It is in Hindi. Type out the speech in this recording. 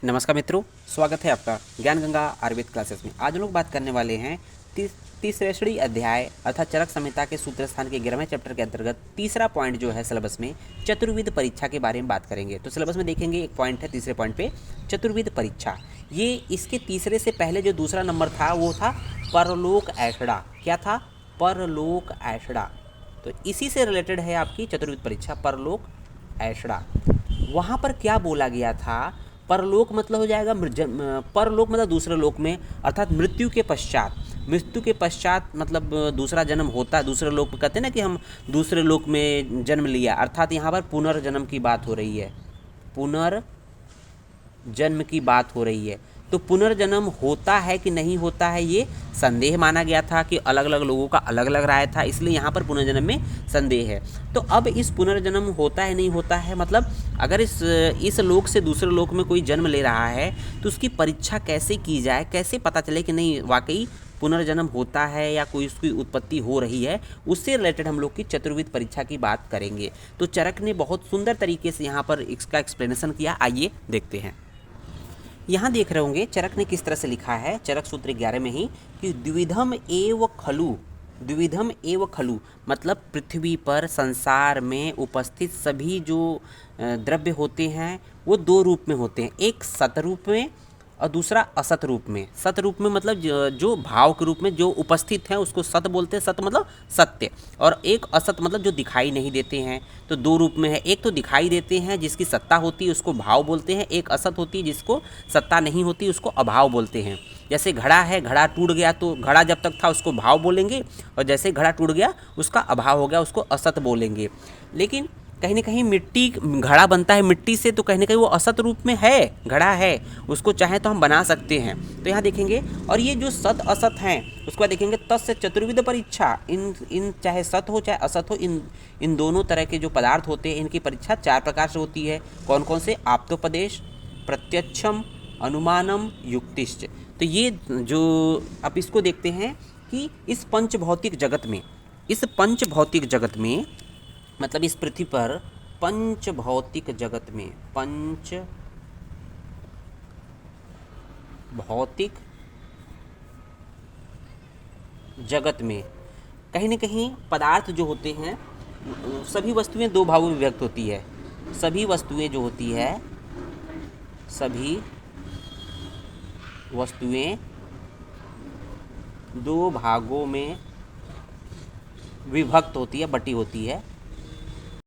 नमस्कार मित्रों, स्वागत है आपका ज्ञान गंगा आयुर्वेद क्लासेस में। आज हम लोग बात करने वाले हैं तीसरे श्रेणी अध्याय अर्थात चरक संहिता के सूत्र स्थान के 11वें चैप्टर के अंतर्गत तीसरा पॉइंट जो है सिलेबस में चतुर्विध परीक्षा के बारे में बात करेंगे। तो सिलेबस में देखेंगे एक पॉइंट है तीसरे पॉइंट पे चतुर्विध परीक्षा। ये इसके तीसरे से पहले जो दूसरा नंबर था वो था परलोक ऐषणा। क्या था? परलोक ऐषणा। तो इसी से रिलेटेड है आपकी चतुर्विध परीक्षा परलोक ऐषणा। वहाँ पर क्या बोला गया था? परलोक मतलब हो जाएगा परलोक मतलब दूसरे लोक में, अर्थात मृत्यु के पश्चात। मृत्यु के पश्चात मतलब दूसरा जन्म होता है, दूसरे लोक में कहते हैं ना कि हम दूसरे लोक में जन्म लिया, अर्थात यहाँ पर पुनर्जन्म की बात हो रही है। पुनर्जन्म की बात हो रही है। तो पुनर्जन्म होता है कि नहीं होता है ये संदेह माना गया था कि अलग अलग लोगों का अलग अलग राय था, इसलिए यहाँ पर पुनर्जन्म में संदेह है। तो अब इस पुनर्जन्म होता है नहीं होता है, मतलब अगर इस लोक से दूसरे लोक में कोई जन्म ले रहा है तो उसकी परीक्षा कैसे की जाए, कैसे पता चले कि नहीं वाकई पुनर्जन्म होता है या कोई उसकी उत्पत्ति हो रही है, उससे रिलेटेड हम लोग की चतुर्विध परीक्षा की बात करेंगे। तो चरक ने बहुत सुंदर तरीके से यहाँ पर इसका एक्सप्लेनेशन किया, आइए देखते हैं। यहाँ देख रहे होंगे चरक ने किस तरह से लिखा है, चरक सूत्र 11 में ही, कि द्विविधम एव खलु। द्विविधम एव खलु मतलब पृथ्वी पर संसार में उपस्थित सभी जो द्रव्य होते हैं वो दो रूप में होते हैं, एक सतरूप में और दूसरा असत रूप में। सत रूप में मतलब जो भाव के रूप में जो उपस्थित हैं उसको सत बोलते हैं, सत मतलब सत्य, और एक असत मतलब जो दिखाई नहीं देते हैं। तो दो रूप में है, एक तो दिखाई देते हैं जिसकी सत्ता होती है उसको भाव बोलते हैं, एक असत होती है जिसको सत्ता नहीं होती उसको अभाव बोलते हैं। जैसे घड़ा है, घड़ा टूट गया तो घड़ा जब तक था उसको भाव बोलेंगे, और जैसे घड़ा टूट गया उसका अभाव हो गया उसको असत बोलेंगे। लेकिन कहीं ना कहीं मिट्टी, घड़ा बनता है मिट्टी से, तो कहीं ना कहीं वो असत रूप में है, घड़ा है, उसको चाहे तो हम बना सकते हैं। तो यहाँ देखेंगे, और ये जो सत असत हैं उसके बाद देखेंगे तस्य चतुर्विध परीक्षा। इन चाहे सत हो चाहे असत हो, इन दोनों तरह के जो पदार्थ होते हैं इनकी परीक्षा चार प्रकार से होती है। कौन कौन से? आप्तोपदेश, प्रत्यक्षम, अनुमानम, युक्तिश्च। तो ये जो आप इसको देखते हैं कि इस पंच भौतिक जगत में, इस पंच भौतिक जगत में मतलब इस पृथ्वी पर पंच भौतिक जगत में, पंच भौतिक जगत में कहीं न कहीं पदार्थ जो होते हैं, सभी वस्तुएं दो भागों में विभक्त होती है। सभी वस्तुएं जो होती है, सभी वस्तुएं दो भागों में विभक्त होती है, बटी होती है।